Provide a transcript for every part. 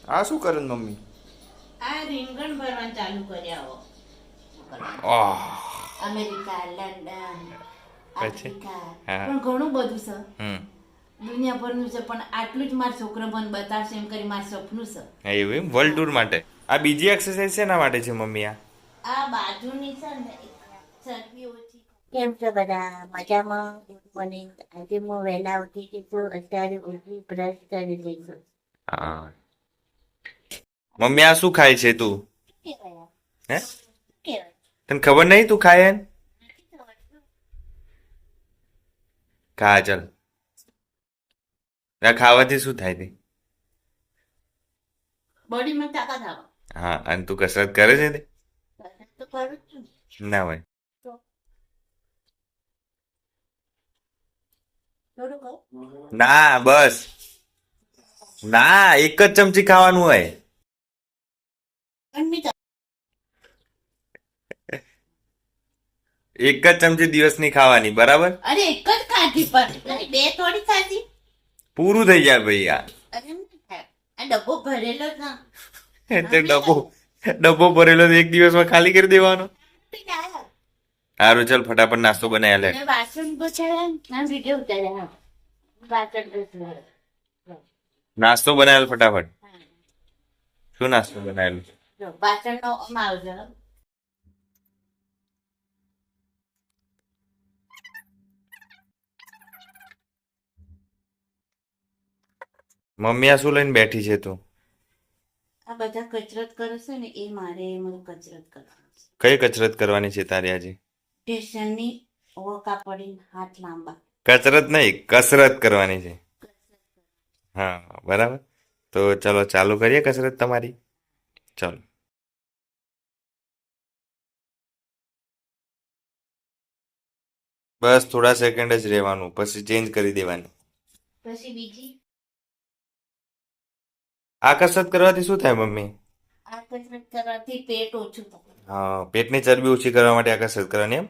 આ શું કરે ને મમ્મી? આ રીંગણ ભરવાનું ચાલુ કર્યા આહ, અમેરિકા, લંડન, પછી આફ્રિકા, હા પણ ઘણું બધું છે. હમ દુનિયાભરનું છે, પણ આટલું જ મારા છોકરો મને બતાવશે એમ કરી મારું સપનું છે. હા, એવું એમ વર્લ્ડ ટૂર માટે. આ બીજી એક્સરસાઇઝ શેના માટે છે મમ્મી? આ બાજુની છે ને ચરબી ઓછી કેમ છે બધા મજામાં? Good morning. આજે હું વહેલા ઉઠી હતી તો અત્યારે ઉઠી બ્રશ કરી લઈશું. હા મમ્મી, આ શું ખાય છે તું? કેવાય હે, કેવાય તને ખબર નહીં તું ખાય એમ? ખા ચાલ. આ ખાવાથી શું થાય છે? બોડીમાં તાકાત આવે. હા, અને તું કસરત કરે છે તે? તો કરું જ છું. ના હોય. તો થોડું કહું. ના બસ. ના, એક જ ચમચી ખાવાનું હોય. એક જ ચમચી દિવસની ખાવાની, બરાબર? અરે એક જ ખાધી પણ બે થોડી ખાધી. પૂરું થઈ જાય ભાઈ. આ અરે એમ નહીં થાય. આ ડબ્બો ભરેલો જ ના. તે ડબ્બો ભરેલો તો એક દિવસમાં ખાલી કરી દેવાનો. સારું, ચાલ ફટાફટ નાસ્તો બનાવી લે. અને વાસણ પોછાડ્યા ના વિડીયો ઉતાર્યા. વાસણ પોછાડ્યા. નાસ્તો બનાવેલ ફટાફટ. શું નાસ્તો બનાવેલો? જો વાસણનો માવજો. મમ્મી, આ શું લઈને બેઠી છે તું? આ બધા કસરત કરે છે ને એ મારે મને કસરત કરવાની છે. કઈ કસરત કરવાની છે તારી આજે? સ્ટેશનની ઓકા પડીને હાથ લાંબા. કસરત નહીં, કસરત કરવાની છે. હા, બરાબર. તો ચલો ચાલુ કરીએ કસરત તમારી. ચલો. બસ થોડા સેકન્ડ જ રહેવાનું, પછી ચેન્જ કરી દેવાની. પછી બીજી આ કસરત કરવાથી શું થાય મમ્મી? આ કસરત કરવાથી પેટ ઓછું થાય. હા, પેટની ચરબી ઓછી કરવા માટે આ કસરત કરવાની એમ?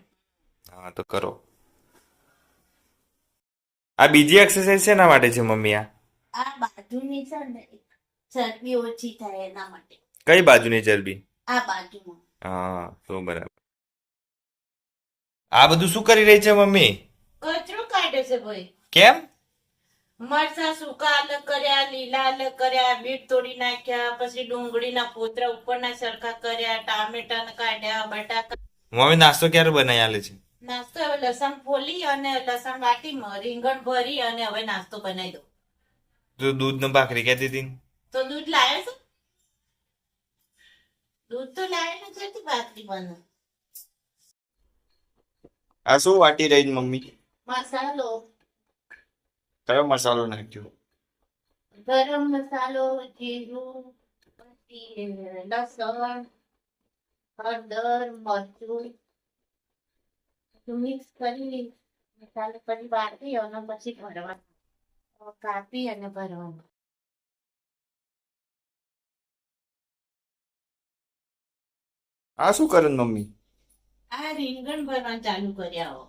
હા, તો કરો. આ બીજી એક્સરસાઇઝ શેના માટે છે મમ્મી? આ બાજુની છે ને ચરબી ઓછી થાય એના માટે. કઈ બાજુની ચરબી? આ બાજુમાં હા, તો બરાબર. આ બધું શું કરી રહી છે મમ્મી? કચરો કાઢે છે ભાઈ. કેમ? મરચા સૂકા અલગ કર્યા, લીલા અલગ કર્યા, બીટ તોડી નાખ્યા, પછી ડુંગળીના પોતરા ઉપરના સરખા કર્યા, ટામેટા કાઢ્યા, બટાકા. મમ્મી નાસ્તો ક્યારે બનાવી આલે છે? નાસ્તો હવે લસણ ફોલી અને લસણ વાટીમાં રીંગણ ભરી અને હવે નાસ્તો બનાવી દો. તું દૂધ ને ભાખરી કહેતી હતી ને? તો દૂધ લાવે છે? દૂધ તો લાવે ને ક્યાંથી ભાખરી બને? આ શું વાટી રહી છે મમ્મી? મસાલો, કયો મસાલો નાખ્યો? ગરમ મસાલો, જીરું, પછી લસણ, હળદર, મરચું મિક્સ કરી મસાલો કરી વાટી અને પછી ભરવાનું, કાપી અને ભરવાનું. આ શું કરે ને મમ્મી? આ રીંગણ ભરવાનું ચાલુ કર્યા હો.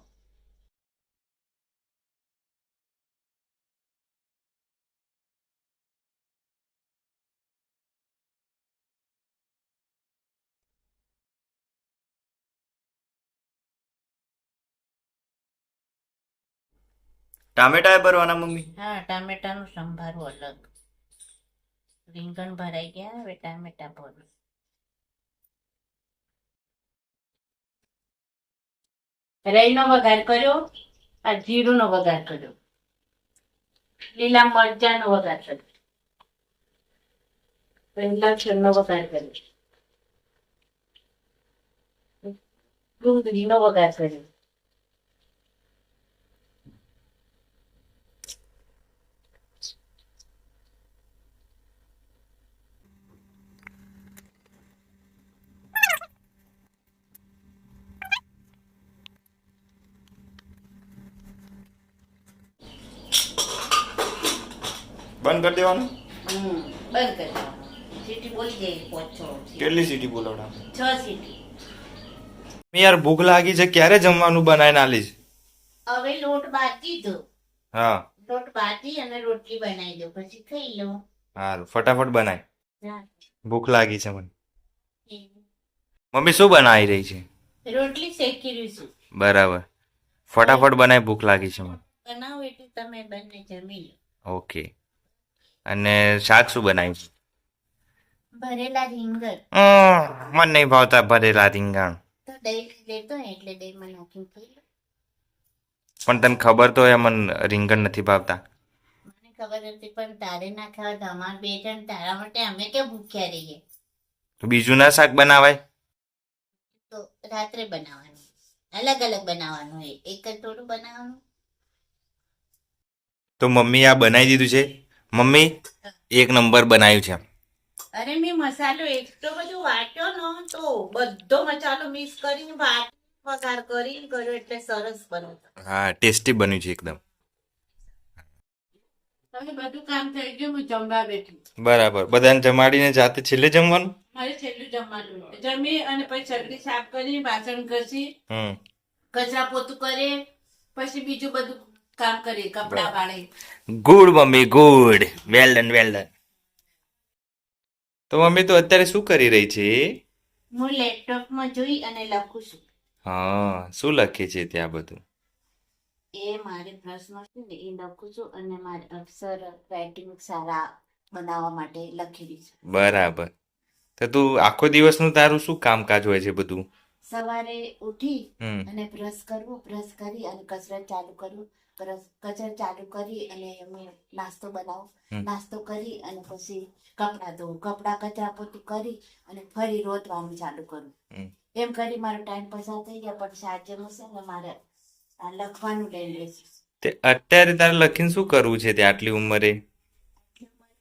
ટામેટા ભરવાના મમ્મી? હા, ટામેટાનું સંભારું અલગ. રીંગણ ભરાઈ ગયા, હવે ટામેટા ભરું. રાઈનો વઘાર કર્યો, આ જીરુંનો વઘાર કર્યો, લીલા મરચાંનો વઘાર કર્યો, લસણનો વઘાર કર્યો, ડુંગળીનો વઘાર કર્યો. બંધ કરી દેવાનું? બંધ કરી દેવાનું. સીટી બોલી જાય 5-6. કેટલી સીટી બોલાવડા? 6 સીટી. યાર ભૂખ લાગી છે, ક્યારે જમવાનું બનાવીને આલીશ? હવે લોટ બાંધી દો. હા, લોટ બાંધી અને રોટલી બનાવી દો, પછી ખાઈ લો. સારું ફટાફટ બનાય. ભૂખ લાગી છે મને. મમ્મી શું બનાવી રહી છે? રોટલી શેકી રહી છું. બરાબર. ફટાફટ બનાવી, ભૂખ લાગી છે મને. બનાવો એટલે તમે બંને જમી લો. ઓકે. અને શાક શું બનાવ્યું છે? ભરેલા રીંગણ. મને નહીં ભાવતા ભરેલા રીંગણ. તો દહીં લેતો ને એટલે દહીંમાં નાખીને ખાઈ લો. પણ તને ખબર તો હોય મને રીંગણ નથી ભાવતા. મને ખબર હતી પણ તારે ના ખાવા તો અમાર બે જણ તારા માટે અમે કેમ ભૂખ્યા રહીએ. તો બીજું ના શાક બનાવાય? તો રાત્રે બનાવવાનું, અલગ અલગ બનાવવાનું હોય, એક જ થોડું બનાવવાનું. તો મમ્મી આ બનાવી દીધું છે. મમ્મી એક નંબર બનાવ્યું છે. અરે મેં મસાલો એટલો બધો વાટ્યો ને તો બધો મસાલો મિક્સ કરીને વઘાર કરીને કર્યો એટલે સરસ બન્યો. હા, ટેસ્ટી બન્યું છે એકદમ. તમે બધું કામ થઈ ગયું, હું જમવા બેઠી. બરાબર. બધાને જમાડીને જાતે છેલ્લે જમવાનું? મારે છેલ્લું જમવાનું. જમી અને પછી ચટણી સાફ કરી, વાસણ ઘસી, કચરા પોતું કરે, પછી બીજું બધું કામ કરી, કપડા વાળે. Good mummy, good. Well done, well done. તો મમ્મી તો અત્યારે શું કરી રહી છે? હું લેપટોપમાં જોઈ અને લખું છું. હા, શું લખે છે ત્યાં બધું? એ મારે પ્રશ્નો છે ને એ લખું છું અને મારે અક્ષર રાઇટિંગ સારા બનાવવા માટે લખી રહી છું. બરાબર. તો તું આખો દિવસનું તારું શું કામકાજ હોય છે બધું? સવારે ઉઠી હમ અને બ્રશ કરવું, બ્રશ કરી અને કસરત ચાલુ કરવું, કસરત ચાલુ કરી અને અમે નાસ્તો બનાવું, નાસ્તો કરી અને પછી કપડાં ધોવું, કપડાં કચરા પોતું કરી અને ફરી રોતવાનું ચાલુ કરું. એમ કરી મારો ટાઈમ પસાર થઈ ગયા. પણ સાંજે છે ને મારે આ લખવાનું લઈ લઈશું. તે અત્યારે તારે લખીને શું કરવું છે તે આટલી ઉંમરે?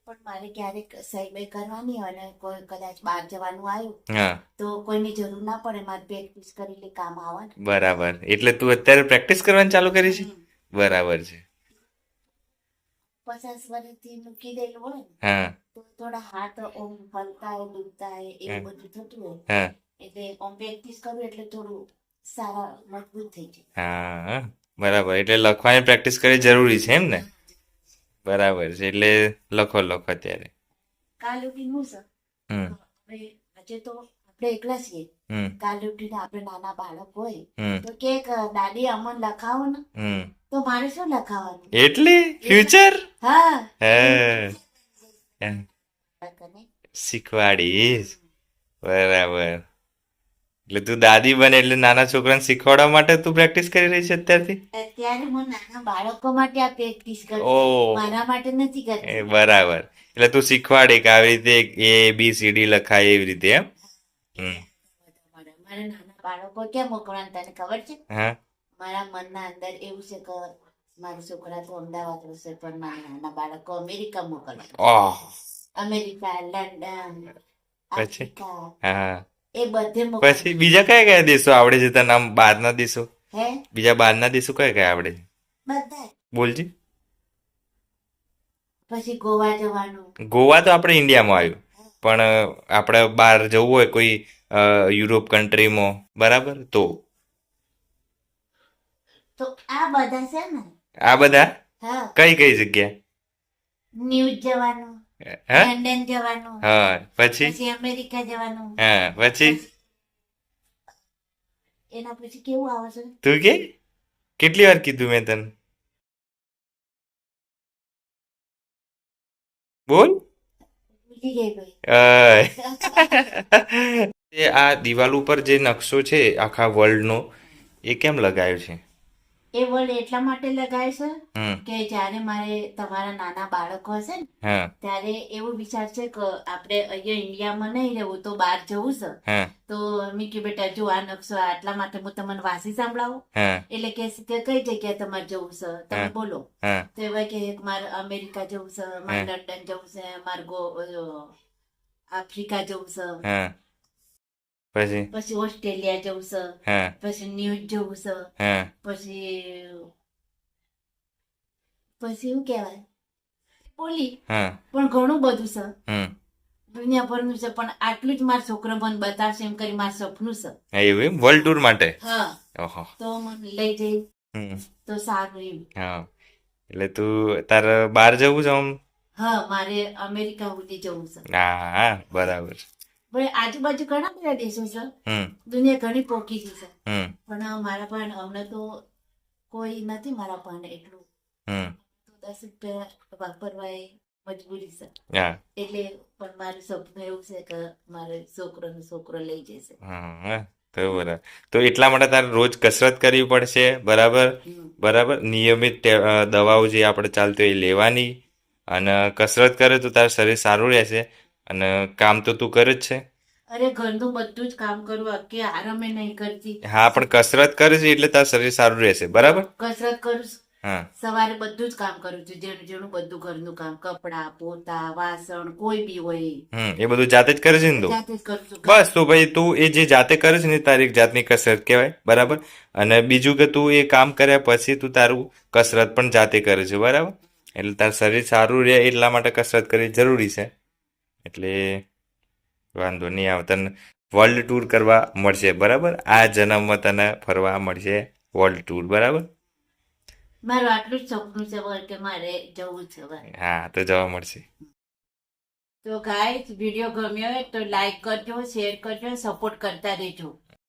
પણ મારે ક્યારેક સહી બઈ કરવાની હોય ને કોઈ કદાચ બહાર જવાનું આવ્યું હા, તો કોઈની જરૂર ના પડે, મારે પ્રેક્ટિસ કરીને કામ આવવાનું. બરાબર. એટલે તું અત્યારે પ્રેક્ટિસ કરવાની ચાલુ કરી છે? બરાબર છે. 50 વર્ષથી મૂકી દેલું હોય ને હા તો થોડા હાથ ઓમ હલતા હોય, દુખતા હોય, એવું બધું થતું હોય. હા એટલે ઓમ પ્રેક્ટિસ કરું એટલે થોડું સારા મજબૂત થઈ જાય. હા, બરાબર. એટલે લખવાની પ્રેક્ટિસ કરવી જરૂરી છે એમ ને? બરાબર છે. એટલે લખો અત્યારે. કાલ ઉઠીને શું છે હમ હવે આજે તો આપણે એકલા છીએ. હમ કાલ ઉઠીને આપણે નાના બાળક હોય હમ તો કે દાદી અમન લખાવો ને, હમ તો મારે શું લખાવાનું? એટલે ફ્યુચર હા, હે શીખવાડીશ. બરાબર. એટલે તું દાદી બને એટલે નાના છોકરાને શીખવાડવા માટે તું પ્રેક્ટિસ કરી રહી છે અત્યારથી? અત્યારે હું નાના બાળકો માટે આ પ્રેક્ટિસ કરું, ઓ મારા માટે નથી કરતી. બરાબર. એટલે તું શીખવાડે કે આવી રીતે ABCD લખાય એવી રીતે એમ? મારા નાના બાળકો કેમ મોકલવાનું તને ખબર છે? હા મારા મનના અંદર એવું છે કે મારા છોકરા તો અમદાવાદ રહેશે પણ મારા નાના બાળકો અમેરિકા મોકલવા. અમેરિકા, લંડન, પછી આફ્રિકા, હા એ બધે મોકલવા. પછી બીજા કયા કયા દેશો આવડે છે તને? આમ બહારના દેશો, હે બીજા બહારના દેશો કયા કયા આવડે છે? બધા. બોલજી. પછી ગોવા જવાનું. ગોવા તો આપણે ઇન્ડિયામાં આવ્યું, પણ આપણે બહાર જવું હોય કોઈ યુરોપ કન્ટ્રીમાં, બરાબર? તો આ બધા છે ને. આ બધા હા, કઈ કઈ જગ્યા? ન્યૂઝ જવાનું, હા લંડન જવાનું, હા પછી પછી અમેરિકા જવાનું. હા પછી એના પછી કેવું આવે છે? તું કે કેટલી વાર કીધું મેં તને? બોલ. ભૂલી ગઈ ભાઈ. આ દિવાલ ઉપર જે નકશો છે આખા વર્લ્ડનો, એ કેમ લગાવ્યો છે? એ વર્ડ એટલા માટે લગાય છે હમ કે જ્યારે મારે તમારા નાના બાળકો હશે ને હા ત્યારે એવું વિચાર છે કે આપણે અહીંયા ઇન્ડિયામાં નહીં રહેવું તો બહાર જવું છે. હા તો મેં કે બેટા જો આ નકશો આટલા માટે હું તમને વાંચી સંભળાવું. હા એટલે કે કઈ જગ્યાએ તમારે જવું છે તમે બોલો. હા તો એવા કે મારે અમેરિકા જવું છે, મારે લંડન જવું છે, મારે આફ્રિકા જવું છે, હા પછી પછી ઓસ્ટ્રેલિયા જવું છે, હા પછી ન્યૂઝ જવું છે, હા પછી શું કહેવાય બોલી હા પણ ઘણું બધું છે હમ દુનિયાભરનું છે. પણ આટલું જ મારા છોકરો મને બતાવશે એમ કરી મારું સપનું છે. એવું એમ? વર્લ્ડ ટૂર માટે? હા, ઓહો. તો મને લઈ જઈ હમ તો સારું એમ. હા એટલે તું તારે બહાર જવું છે આમ હા મારે અમેરિકા સુધી જવું છે હા હા બરાબર. ભાઈ આજુબાજુ ઘણા બધા દેશો છે હમ દુનિયા ઘણી પોકી છે હમ પણ મારા પણ અમને તો કોઈ નથી મારા પણ એટલું હમ તો 10 રૂપિયા વાપરવા એ મજબૂરી છે હા એટલે પણ મારું સપનું એવું છે કે મારે છોકરો લઈ જશે હા તો બરાબર. તો એટલા માટે તારે રોજ કસરત કરવી પડશે, બરાબર? હમ. બરાબર, નિયમિત દવાઓ જે આપણે ચાલતી હોય એ લેવાની, અને કસરત કરે તો તારું શરીર સારું રહેશે. અને કામ તો તું કરે જ છે. અરે ઘરનું બધું જ કામ કરું કે આરામે નહીં કરતી હા પણ કસરત કરે છે એટલે તારું શરીર સારું રહેશે, બરાબર? કસરત કરું છું. હા સવારે બધું જ કામ કરું છું જેનું જેનું બધું ઘરનું કામ કપડા પોતા વાસણ કોઈ બી હોય એ બધું જાતે જ કરે છે ને તું? જાતે જ કરું છું બસ તો ભાઈ તું એ જે જાતે કરે છે ને એ તારી એક જાતની કસરત કહેવાય, બરાબર? અને બીજું કે તું એ કામ કર્યા પછી તું તારું કસરત પણ જાતે કરે છે, બરાબર? એટલે તારું શરીર સારું રહે એટલા માટે કસરત કરવી જરૂરી છે. એટલે વાંધો નહીં આવે, તને વર્લ્ડ ટૂર કરવા મળશે, બરાબર? આ જન્મમાં તને ફરવા મળશે વર્લ્ડ ટૂર, બરાબર? મારું આટલું જ સપનું છે બોલ કે મારે જવું છે બસ. હા તો જવા મળશે. તો ગાઈસ વિડીયો ગમ્યો હોય તો લાઈક કરજો શેર કરજો સપોર્ટ કરતા રહેજો.